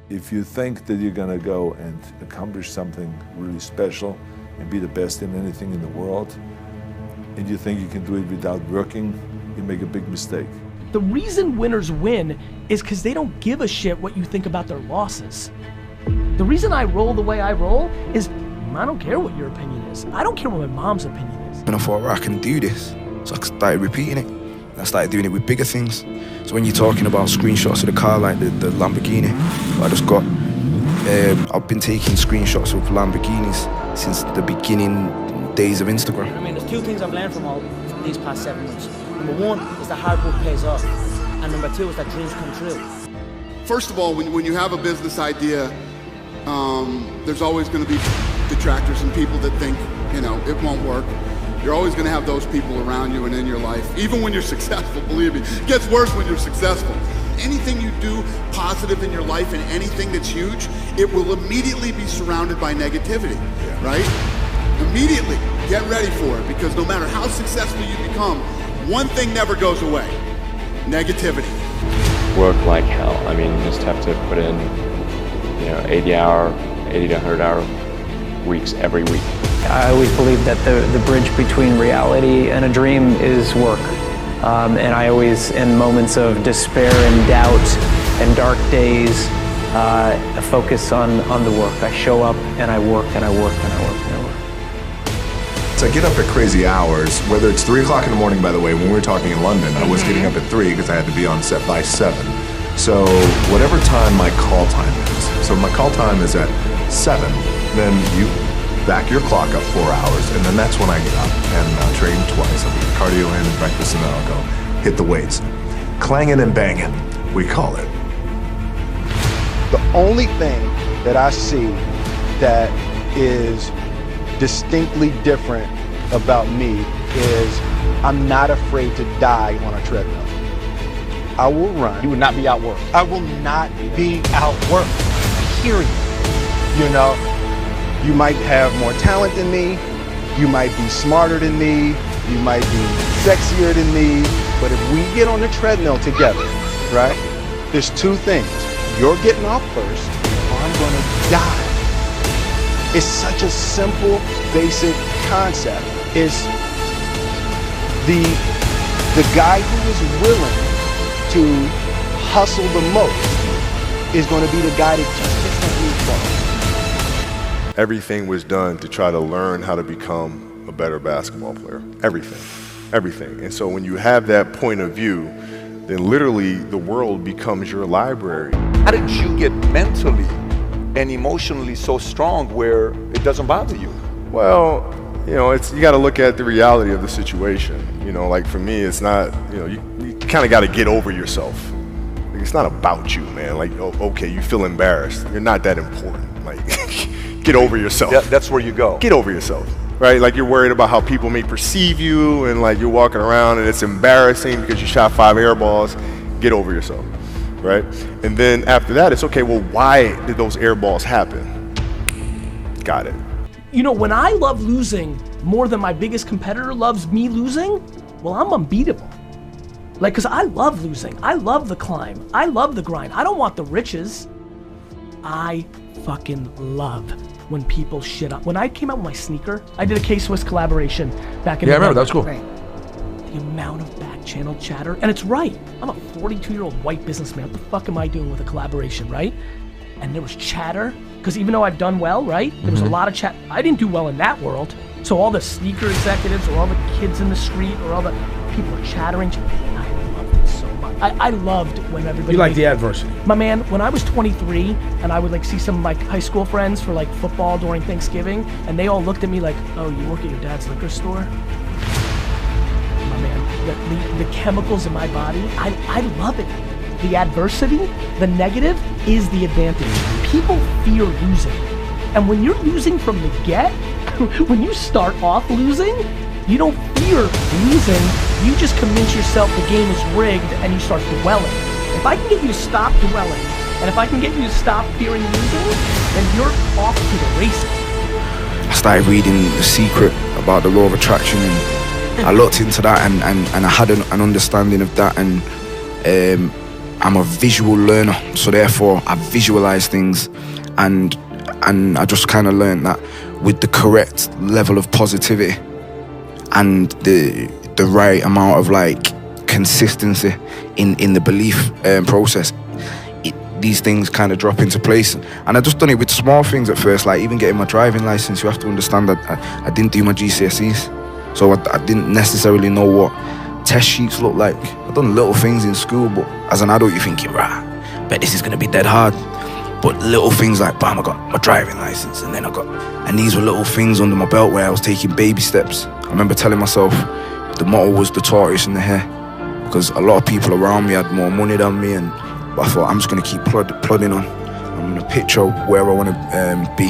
If you think that you're gonna go and accomplish something really special and be the best in anything in the world, and you think you can do it without working, you make a big mistake. The reason winners win is because they don't give a shit what you think about their losses. The reason I roll the way I roll is I don't care what your opinion is. I don't care what my mom's opinion is. And I thought, right, I can do this. So I started repeating it. I started doing it with bigger things. So when you're talking about screenshots of the car, like the Lamborghini, I just got, I've been taking screenshots of Lamborghinis since the beginning days of Instagram. I mean, there's two things I've learned from all these past 7 months. Number one is that hard work pays off. And number two is that dreams come true. First of all, when you have a business idea, there's always going to be detractors and people that think, you know, it won't work. You're always going to have those people around you and in your life, even when you're successful, believe me. It gets worse when you're successful. Anything you do positive in your life and anything that's huge, it will immediately be surrounded by negativity, right? Immediately, get ready for it, because no matter how successful you become, one thing never goes away: negativity. Work like hell. I mean, you just have to put in, 80 to 100 hour weeks every week. I always believe that the bridge between reality and a dream is work. And I always, in moments of despair and doubt and dark days, focus on the work. I show up and I work and I work and I work and I work. So I get up at crazy hours, whether it's 3 o'clock in the morning, by the way. When we were talking in London, I was getting up at 3 because I had to be on set by 7. So whatever time my call time is, so my call time is at 7, then you back your clock up 4 hours, and then that's when I get up and train twice. I'll get cardio in, breakfast, and then I'll go hit the weights. Clanging and banging, we call it. The only thing that I see that is distinctly different about me is I'm not afraid to die on a treadmill. I will run. You would not be outworked. I will not be outworked, period. You know, you might have more talent than me, you might be smarter than me, you might be sexier than me, but if we get on the treadmill together, right, there's two things. You're getting off first, or I'm gonna die. It's such a simple, basic concept. It's the guy who is willing to hustle the most is going to be the guy that just gets that lead ball. Everything was done to try to learn how to become a better basketball player. Everything. And so when you have that point of view, then literally the world becomes your library. How did you get mentally and emotionally so strong where it doesn't bother you? Well, you got to look at the reality of the situation. Like for me, it's not, you kind of got to get over yourself. Like, it's not about you, man. Like, okay, you feel embarrassed. You're not that important. Like, get over yourself. That's where you go. Get over yourself, right? Like you're worried about how people may perceive you, and like you're walking around and it's embarrassing because you shot 5 air balls. Get over yourself, right? And then after that, it's okay, well, why did those air balls happen? Got it. When I love losing more than my biggest competitor loves me losing, well, I'm unbeatable. Like, cause I love losing. I love the climb. I love the grind. I don't want the riches. I fucking love when people shit up. When I came out with my sneaker, I did a K-Swiss collaboration back in I remember, that was cool. The amount of back channel chatter, and it's right. I'm a 42-year-old white businessman. What the fuck am I doing with a collaboration, right? And there was chatter, because even though I've done well, right? There was a lot of chat. I didn't do well in that world. So all the sneaker executives, or all the kids in the street, or all the people are chattering. I loved it so much. I loved when everybody— You like the adversity. My man, when I was 23 and I would like see some of my high school friends for like football during Thanksgiving, and they all looked at me like, oh, you work at your dad's liquor store? My man, the chemicals in my body, I love it. The adversity, the negative is the advantage. People fear losing. And when you're losing from the get, when you start off losing, you don't fear losing, you just convince yourself the game is rigged and you start dwelling. If I can get you to stop dwelling, and if I can get you to stop fearing losing, then you're off to the races. I started reading The Secret about the law of attraction, and I looked into that and I had an understanding of that, and I'm a visual learner, so therefore I visualize things, and I just kind of learned that with the correct level of positivity and the right amount of like consistency in the belief process, these things kind of drop into place. And I just done it with small things at first, like even getting my driving license. You have to understand that I didn't do my GCSEs, so I didn't necessarily know what test sheets look like. I've done little things in school, but as an adult you're thinking, right, bet this is gonna be dead hard. But little things like, bam, I got my driving license, and these were little things under my belt where I was taking baby steps. I remember telling myself the motto was the tortoise and the hare, because a lot of people around me had more money than me, but I thought I'm just gonna keep plodding on. I'm gonna picture where I wanna be,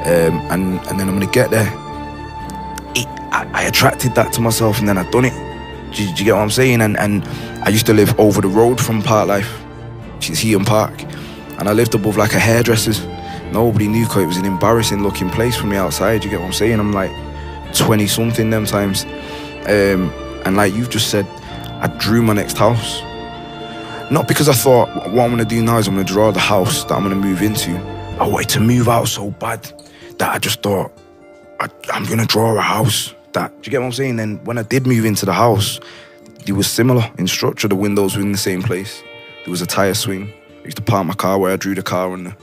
and then I'm gonna get there. I attracted that to myself, and then I done it. Do you get what I'm saying? And I used to live over the road from Park Life, which is Heaton Park, and I lived above like a hairdresser's. Nobody knew, because it was an embarrassing looking place from the outside. You get what I'm saying? I'm like 20 something them times, and like you've just said, I drew my next house. Not because I thought what I'm gonna do now is I'm gonna draw the house that I'm gonna move into. I wanted to move out so bad that I just thought I'm gonna draw a house. Do you get what I'm saying? Then when I did move into the house, it was similar in structure. The windows were in the same place. There was a tire swing. I used to park my car where I drew the car on.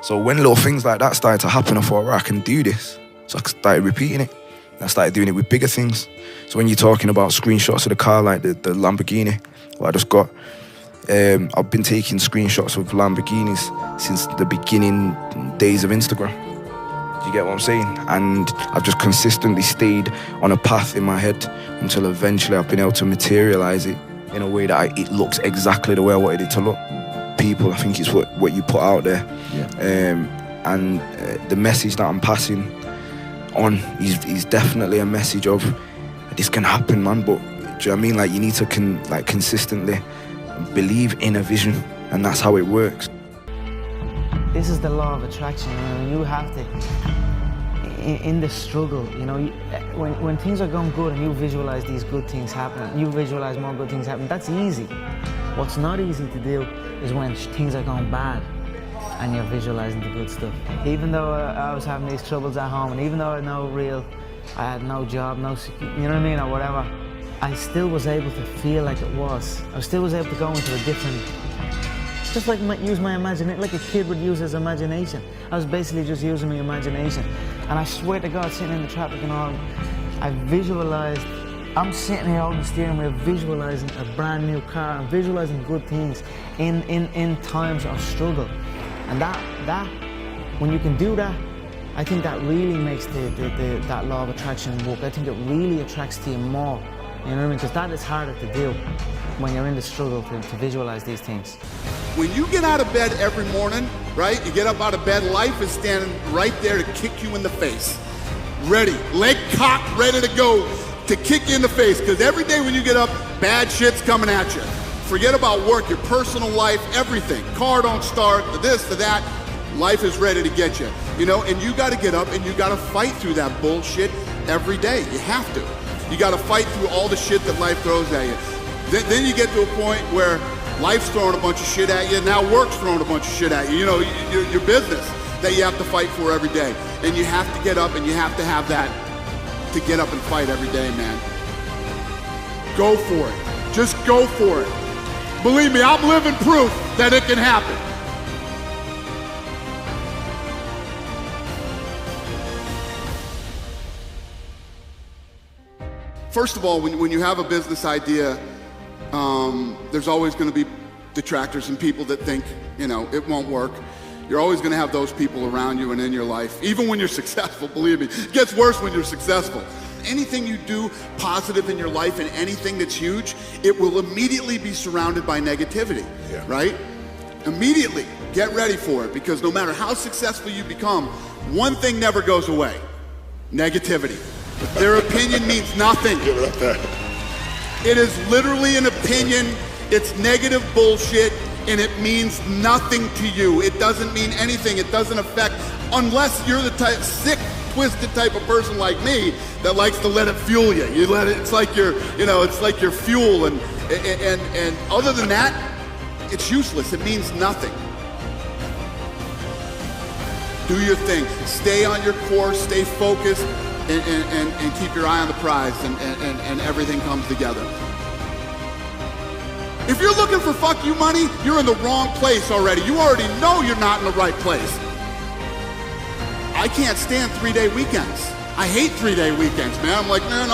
So when little things like that started to happen, I thought, right, I can do this. So I started repeating it. And I started doing it with bigger things. So when you're talking about screenshots of the car, like the Lamborghini, what I just got, I've been taking screenshots of Lamborghinis since the beginning days of Instagram. Do you get what I'm saying? And I've just consistently stayed on a path in my head until eventually I've been able to materialize it in a way that it looks exactly the way I wanted it to look. People, I think it's what you put out there. Yeah. And the message that I'm passing on is definitely a message of this can happen, man. But do you know what I mean? Like, you need to consistently believe in a vision, and that's how it works. This is the law of attraction. You have to, in the struggle, when things are going good and you visualize these good things happen, you visualize more good things happen, that's easy. What's not easy to do is when things are going bad and you're visualizing the good stuff. Even though I was having these troubles at home, and even though I had no job, you know what I mean, or whatever, I still was able to feel like it was. I still was able to go into a different, just like use my imagination, like a kid would use his imagination. I was basically just using my imagination. And I swear to God, sitting in the traffic and all, I visualized, I'm sitting here holding the steering wheel, visualizing a brand new car, and visualizing good things in times of struggle. And that, when you can do that, I think that really makes that law of attraction work. I think it really attracts to you more. You know what I mean? Because that is harder to do when you're in the struggle to visualize these things. When you get out of bed every morning, right? You get up out of bed, life is standing right there to kick you in the face. Ready, leg cocked, ready to go to kick you in the face. Because every day when you get up, bad shit's coming at you. Forget about work, your personal life, everything. Car don't start, the this, the that. Life is ready to get you. And you got to get up and you got to fight through that bullshit every day. You have to. You got to fight through all the shit that life throws at you. Then you get to a point where life's throwing a bunch of shit at you. Now work's throwing a bunch of shit at you. Your business that you have to fight for every day. And you have to get up and you have to have that to get up and fight every day, man. Go for it. Just go for it. Believe me, I'm living proof that it can happen. First of all, when you have a business idea, there's always going to be detractors and people that think, it won't work. You're always going to have those people around you and in your life, even when you're successful, believe me. It gets worse when you're successful. Anything you do positive in your life and anything that's huge, it will immediately be surrounded by negativity, right? Immediately, get ready for it, because no matter how successful you become, one thing never goes away: negativity. Their opinion means nothing. It is literally an opinion. It's negative bullshit, and it means nothing to you. It doesn't mean anything. It doesn't affect, unless you're the type, sick, twisted type of person like me that likes to let it fuel you. It's like your, it's like your fuel, and other than that, it's useless. It means nothing. Do your thing. Stay on your course, stay focused, and keep your eye on the prize, and everything comes together. If you're looking for fuck you money, you're in the wrong place already. You already know you're not in the right place. I can't stand 3-day weekends. I hate 3-day weekends, man. I'm like, man,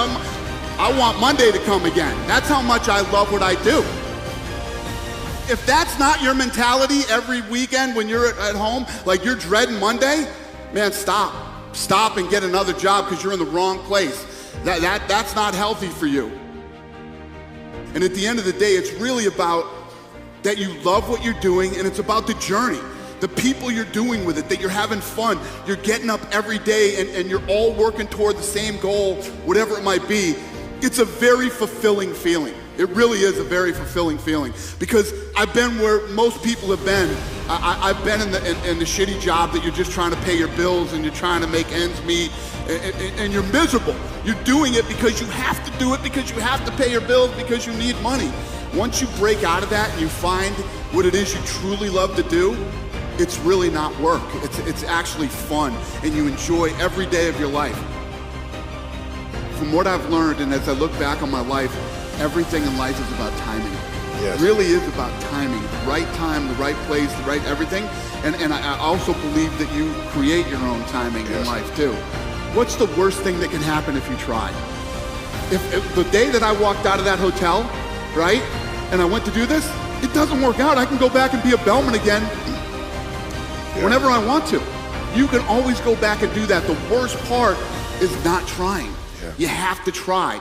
I want Monday to come again. That's how much I love what I do. If that's not your mentality every weekend when you're at home, like you're dreading Monday, man, stop. Stop and get another job because you're in the wrong place. That's not healthy for you. And at the end of the day, it's really about that you love what you're doing, and it's about the journey. The people you're doing with it, that you're having fun, you're getting up every day and you're all working toward the same goal, whatever it might be. It's a very fulfilling feeling. It really is a very fulfilling feeling, because I've been where most people have been. I've been in the shitty job that you're just trying to pay your bills and you're trying to make ends meet, and you're miserable. You're doing it because you have to do it, because you have to pay your bills, because you need money. Once you break out of that and you find what it is you truly love to do, it's really not work. It's actually fun, and you enjoy every day of your life. From what I've learned, and as I look back on my life, everything in life is about timing. Yes. It really is about timing. The right time, the right place, the right everything. And I also believe that you create your own timing in life too. What's the worst thing that can happen if you try? If the day that I walked out of that hotel, right, and I went to do this, it doesn't work out, I can go back and be a bellman again whenever I want to. You can always go back and do that. The worst part is not trying. You have to try.